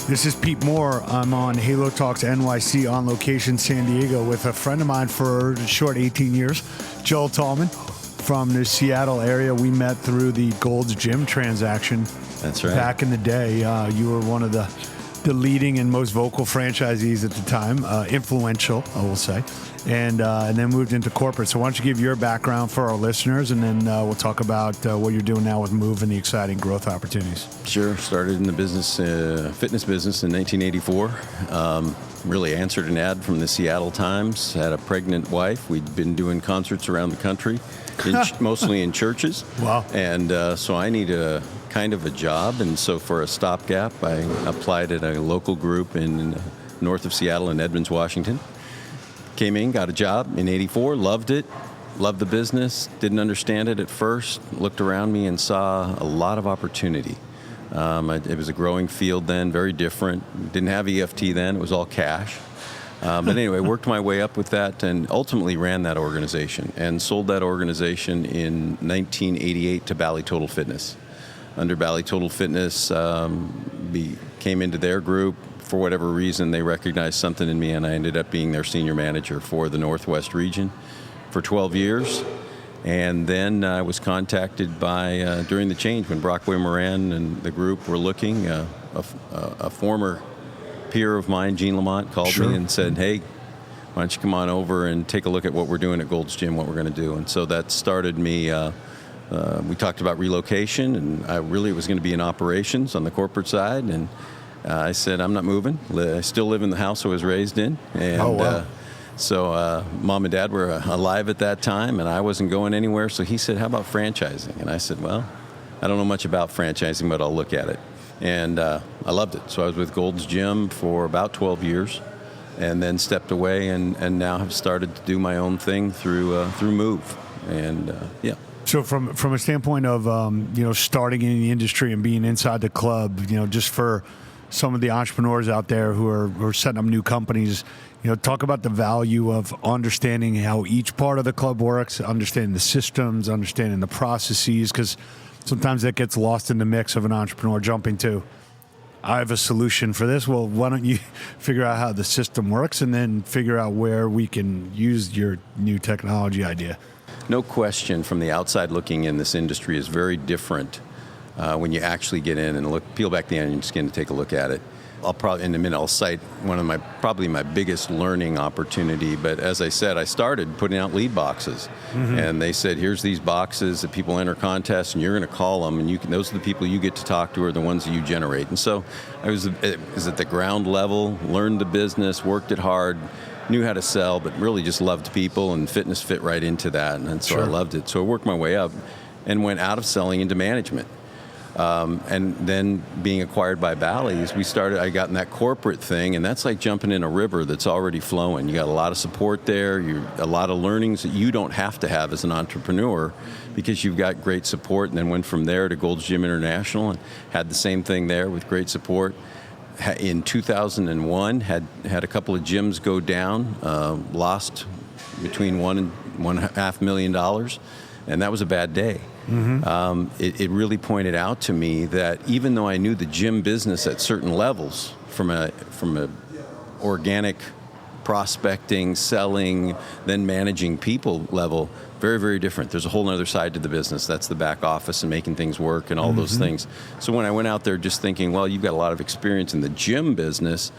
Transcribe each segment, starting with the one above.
This is Pete Moore. I'm on Halo Talks NYC on location San Diego with a friend of mine for a short 18 years, Joel Tallman from the Seattle area. We met through the Gold's Gym transaction. That's right. Back in the day, you were one of the leading and most vocal franchisees at the time, influential, I will say, and then moved into corporate. So why don't you give your background for our listeners, and then we'll talk about what you're doing now with MUV and the exciting growth opportunities. Sure. Started in the business, fitness business in 1984. Really answered an ad from the Seattle Times. Had a pregnant wife. We'd been doing concerts around the country, mostly in churches. Wow. And so I need a kind of a job, and so for a stopgap, I applied at a local group in north of Seattle in Edmonds, Washington. Came in, got a job in '84, loved it, loved the business, didn't understand it at first, looked around me and saw a lot of opportunity. It was a growing field then, very different. Didn't have EFT then, it was all cash. But anyway, worked my way up with that and ultimately ran that organization and sold that organization in 1988 to Bally Total Fitness. Under Bally Total Fitness, came into their group. For whatever reason, they recognized something in me, and I ended up being their senior manager for the Northwest region for 12 years. And then I was contacted by, during the change, when Brockway Moran and the group were looking, a former peer of mine, Gene Lamont, called me and said, hey, why don't you come on over and take a look at what we're doing at Gold's Gym, what we're going to do. And so that started me. We talked about relocation, and I really was going to be in operations on the corporate side. And I said, I'm not moving. I still live in the house I was raised in. And so Mom and Dad were alive at that time, and I wasn't going anywhere. So he said, how about franchising? And I said, well, I don't know much about franchising, but I'll look at it. And I loved it. So I was with Gold's Gym for about 12 years and then stepped away and now have started to do my own thing through MUV. And yeah. So from a standpoint of starting in the industry and being inside the club, just for some of the entrepreneurs out there who are setting up new companies, talk about the value of understanding how each part of the club works, understanding the systems, understanding the processes, because sometimes that gets lost in the mix of an entrepreneur jumping to, I have a solution for this. Well, why don't you figure out how the system works and then figure out where we can use your new technology idea? No question, from the outside looking in, this industry is very different when you actually get in and peel back the onion skin to take a look at it. I'll probably, in a minute, I'll cite one of probably my biggest learning opportunity. But as I said, I started putting out lead boxes, and they said, "Here's these boxes that people enter contests, and you're going to call them, and those are the people you get to talk to, are the ones that you generate." And so I was at the ground level, learned the business, worked it hard, knew how to sell, but really just loved people, and fitness fit right into that, and so I loved it. So I worked my way up and went out of selling into management. And then being acquired by Bally's, I got in that corporate thing, and that's like jumping in a river that's already flowing. You got a lot of support there, a lot of learnings that you don't have to have as an entrepreneur because you've got great support, and then went from there to Gold's Gym International and had the same thing there with great support. In 2001, had a couple of gyms go down, lost between $1 and $1.5 million, and that was a bad day. It really pointed out to me that even though I knew the gym business at certain levels, from a organic prospecting, selling, then managing people level, very, very different. There's a whole other side to the business. That's the back office and making things work and all those things. So when I went out there just thinking, well, you've got a lot of experience in the gym business,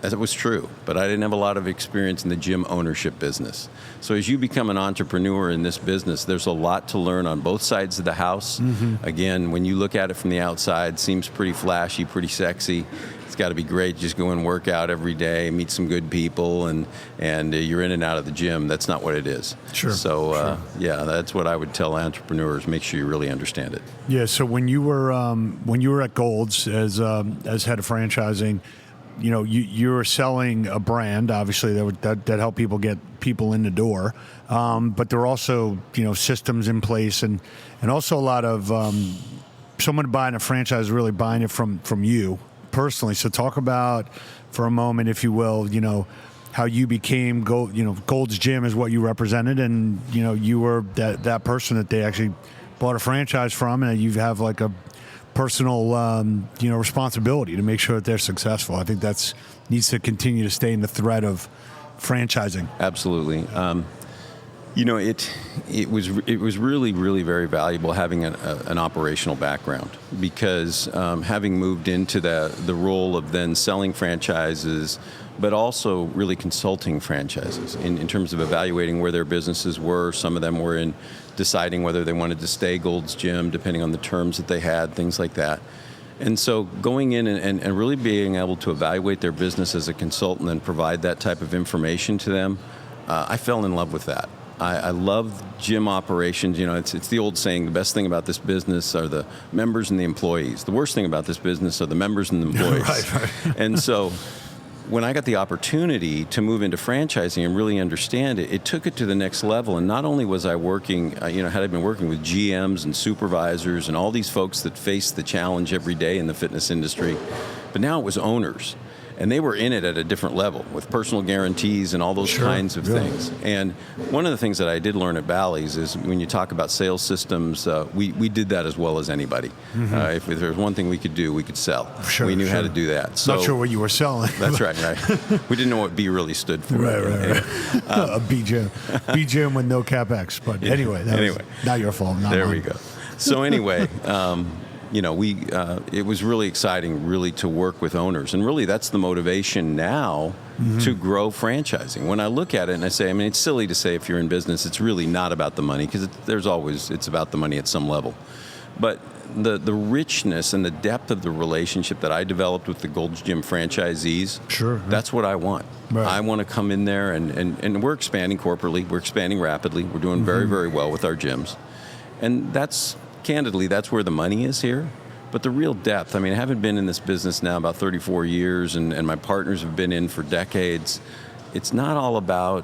that was true, but I didn't have a lot of experience in the gym ownership business. So as you become an entrepreneur in this business, there's a lot to learn on both sides of the house. Again, when you look at it from the outside, seems pretty flashy, pretty sexy. It's got to be great. Just go and work out every day, meet some good people, and you're in and out of the gym. That's not what it is. So yeah, that's what I would tell entrepreneurs. Make sure you really understand it. Yeah. So when you were at Gold's as head of franchising, you were selling a brand, obviously, that helped people get people in the door. But there were also, systems in place and also a lot of someone buying a franchise, really buying it from you personally. So talk about, for a moment, if you will, how you became Gold's Gym is what you represented, and you were that person that they actually bought a franchise from, and you have like a personal responsibility to make sure that they're successful. I think that's needs to continue to stay in the thread of franchising. Absolutely. It was really very valuable having an operational background, because having moved into the role of then selling franchises, but also really consulting franchises in terms of evaluating where their businesses were. Some of them were in deciding whether they wanted to stay Gold's Gym, depending on the terms that they had, things like that. And so going in and really being able to evaluate their business as a consultant and provide that type of information to them, I fell in love with that. I love gym operations. It's the old saying, the best thing about this business are the members and the employees. The worst thing about this business are the members and the employees. Right. And so when I got the opportunity to move into franchising and really understand it, it took it to the next level. And not only was I working, had I been working with GMs and supervisors and all these folks that face the challenge every day in the fitness industry, but now it was owners. And they were in it at a different level with personal guarantees and all those kinds of things. And one of the things that I did learn at Bally's is when you talk about sales systems, we did that as well as anybody. If there was one thing we could do, we could sell. We knew how to do that. So, not sure what you were selling. That's right. We didn't know what B really stood for. Right. A B-Gym with no CapEx. But anyway, not your fault. There we go. So anyway... it was really exciting, really, to work with owners. And really, that's the motivation now to grow franchising. When I look at it and I say, it's silly to say if you're in business, it's really not about the money, because it's about the money at some level. But the richness and the depth of the relationship that I developed with the Gold's Gym franchisees, that's what I want. Right. I want to come in there, and we're expanding corporately. We're expanding rapidly. We're doing very, very well with our gyms. And candidly, that's where the money is here. But the real depth, I haven't been in this business now about 34 years, and my partners have been in for decades. It's not all about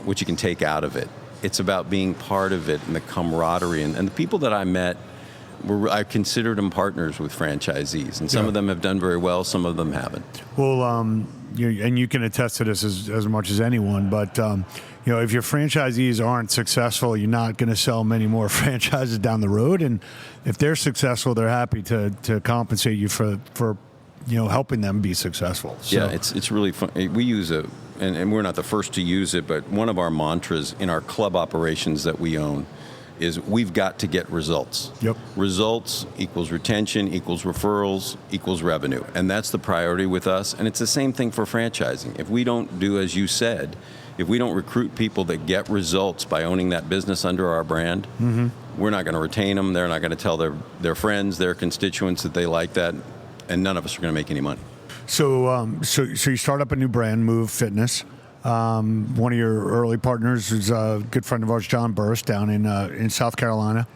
what you can take out of it. It's about being part of it and the camaraderie. And the people that I met, I considered them partners with franchisees. And some of them have done very well, some of them haven't. Well, and you can attest to this as much as anyone, but if your franchisees aren't successful, you're not going to sell many more franchises down the road. And if they're successful, they're happy to compensate you for helping them be successful. So. Yeah, it's really fun. We use and we're not the first to use it, but one of our mantras in our club operations that we own is we've got to get results. Yep. Results equals retention, equals referrals, equals revenue. And that's the priority with us. And it's the same thing for franchising. If we don't do, as you said, if we don't recruit people that get results by owning that business under our brand, we're not going to retain them. They're not going to tell their friends, their constituents that they like that, and none of us are going to make any money. So you start up a new brand, MUV Fitness. One of your early partners is a good friend of ours, John Burris, down in South Carolina.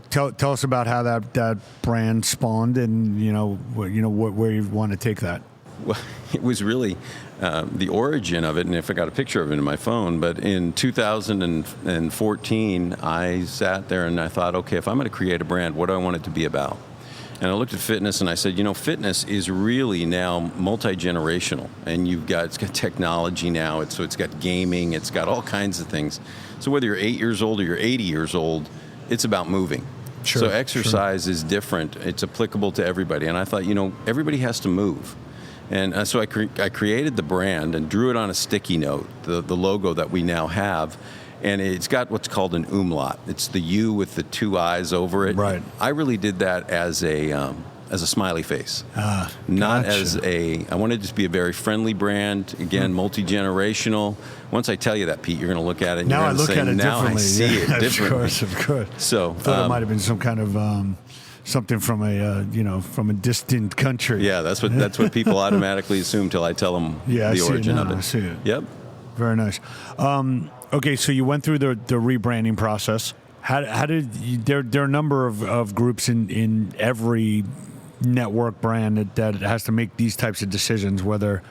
Tell us about how that brand spawned, and where you want to take that. Well, it was really the origin of it, and if I got a picture of it in my phone, but in 2014, I sat there and I thought, okay, if I'm going to create a brand, what do I want it to be about? And I looked at fitness and I said, fitness is really now multi-generational, and it's got technology now, so it's got gaming, it's got all kinds of things. So whether you're 8 years old or you're 80 years old, it's about moving. So exercise is different. It's applicable to everybody. And I thought, everybody has to move. And so I created the brand and drew it on a sticky note, the logo that we now have. And it's got what's called an umlaut. It's the U with the two eyes over it. Right. I really did that as a smiley face. Not as I wanted it to be a very friendly brand. Again, multi-generational. Once I tell you that, Pete, you're going to look at it and now you're going to say, now I see it differently. Of course. So I thought it might have been some kind of something from a from a distant country. Yeah, that's what people automatically assume till I tell them the origin of it. I see it. Yep. Very nice. Okay, so you went through the rebranding process. How did there are a number of groups in every network brand that has to make these types of decisions, whether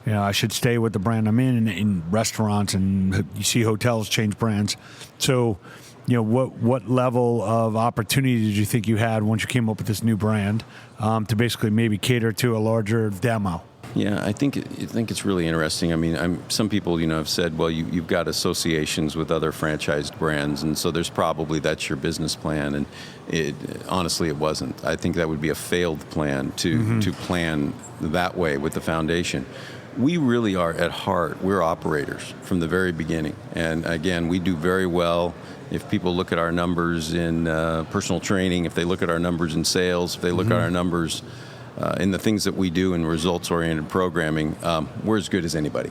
I should stay with the brand I'm in restaurants, and you see hotels change brands. So what level of opportunity did you think you had once you came up with this new brand to basically maybe cater to a larger demo? Yeah, I think it's really interesting. I mean, some people, have said, well, you've got associations with other franchised brands, and so that's your business plan. And honestly, it wasn't. I think that would be a failed plan to plan that way with the foundation. We really are, at heart, we're operators from the very beginning. And again, we do very well. If people look at our numbers in personal training, if they look at our numbers in sales, if they look at our numbers in the things that we do in results-oriented programming, we're as good as anybody.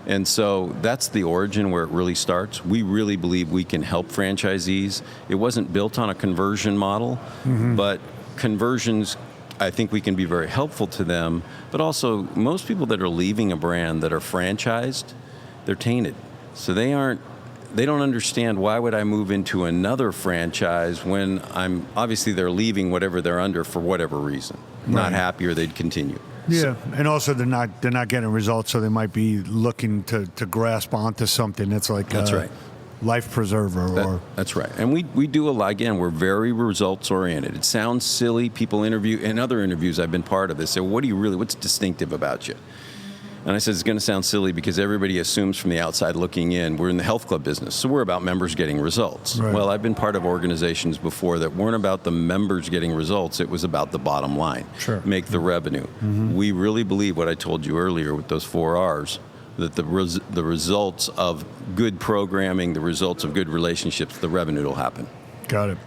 And so that's the origin where it really starts. We really believe we can help franchisees. It wasn't built on a conversion model, but conversions, I think we can be very helpful to them. But also, most people that are leaving a brand that are franchised, they're tainted. So they don't understand, why would I move into another franchise when obviously they're leaving whatever they're under for whatever reason. Not happy, or they'd continue. Yeah, and also they're not getting results, so they might be looking to grasp onto something that's like that's right. Life preserver. That's right. And we do a lot. Again, we're very results oriented. It sounds silly. People interview, in other interviews I've been part of, they say, what's distinctive about you? And I said, it's going to sound silly because everybody assumes from the outside looking in, we're in the health club business, so we're about members getting results. Right. Well, I've been part of organizations before that weren't about the members getting results, it was about the bottom line. Sure. Make the revenue. We really believe what I told you earlier with those 4 R's, that the results of good programming, the results of good relationships, the revenue will happen. Got it.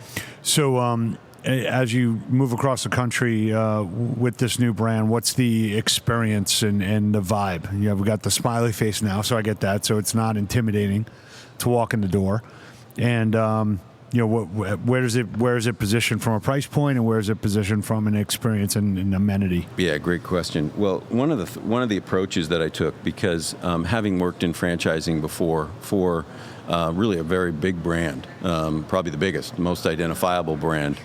So as you move across the country with this new brand, what's the experience and the vibe? We got the smiley face now, so I get that. So it's not intimidating to walk in the door. And where is it positioned from a price point, and where is it positioned from an experience and amenity? Yeah, great question. Well, one of the approaches that I took, because having worked in franchising before for really a very big brand, probably the biggest, most identifiable brand,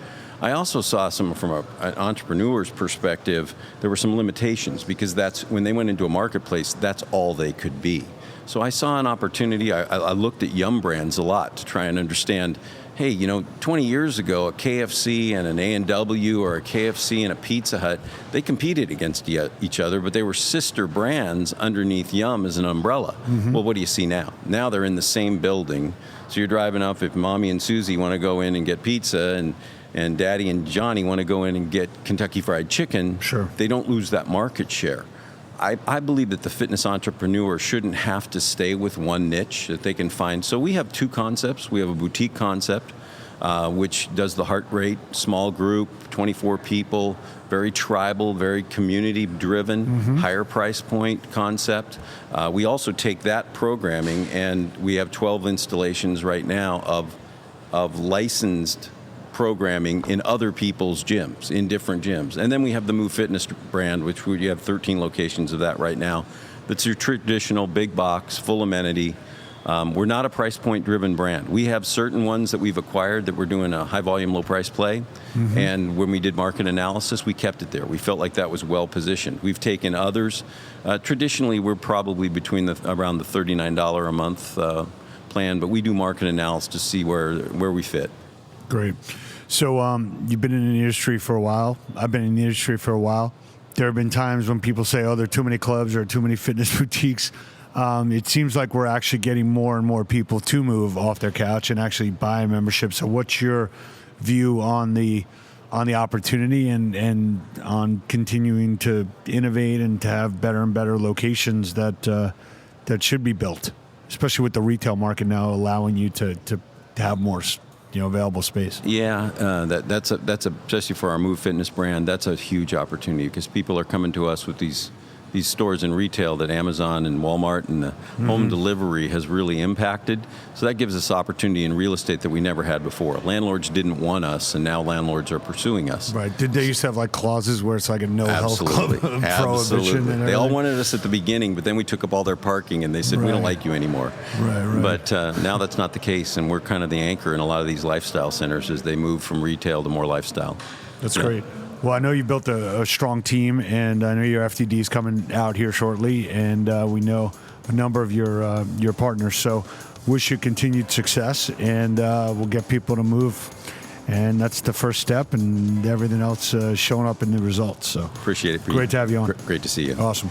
I also saw from an entrepreneur's perspective, there were some limitations, because that's when they went into a marketplace, that's all they could be. So I saw an opportunity. I looked at Yum brands a lot to try and understand, hey, 20 years ago, a KFC and an A&W, or a KFC and a Pizza Hut, they competed against each other, but they were sister brands underneath Yum as an umbrella. Well, what do you see now? Now they're in the same building. So you're driving up, if Mommy and Susie want to go in and get pizza, and Daddy and Johnny want to go in and get Kentucky Fried Chicken, sure, they don't lose that market share. I believe that the fitness entrepreneur shouldn't have to stay with one niche that they can find. So we have 2 concepts. We have a boutique concept, which does the heart rate, small group, 24 people, very tribal, very community-driven, higher price point concept. We also take that programming, and we have 12 installations right now of licensed programming in other people's gyms, in different gyms. And then we have the MUV Fitness brand, which we have 13 locations of that right now. That's your traditional big box, full amenity. We're not a price point driven brand. We have certain ones that we've acquired that we're doing a high volume, low price play. And when we did market analysis, we kept it there. We felt like that was well positioned. We've taken others. Traditionally, we're probably between around the $39 a month plan, but we do market analysis to see where we fit. Great. So you've been in the industry for a while. I've been in the industry for a while. There have been times when people say, there are too many clubs or too many fitness boutiques. It seems like we're actually getting more and more people to move off their couch and actually buy a membership. So what's your view on the opportunity and on continuing to innovate and to have better and better locations that should be built, especially with the retail market now allowing you to have more available space? Yeah, that's especially for our MUV Fitness brand, that's a huge opportunity, because people are coming to us with these stores in retail that Amazon and Walmart and the home delivery has really impacted. So that gives us opportunity in real estate that we never had before. Landlords didn't want us, and now landlords are pursuing us. Right. Did they used to have like clauses where it's like a no health club prohibition? Absolutely. They all wanted us at the beginning, but then we took up all their parking, and they said, we don't like you anymore. Right. But now that's not the case, and we're kind of the anchor in a lot of these lifestyle centers as they move from retail to more lifestyle. That's great. Well, I know you built a strong team, and I know your FTD is coming out here shortly, and we know a number of your partners. So wish you continued success, and we'll get people to move And that's the first step, and everything else showing up in the results. So Appreciate it. great to have you on. Great to see you. Awesome.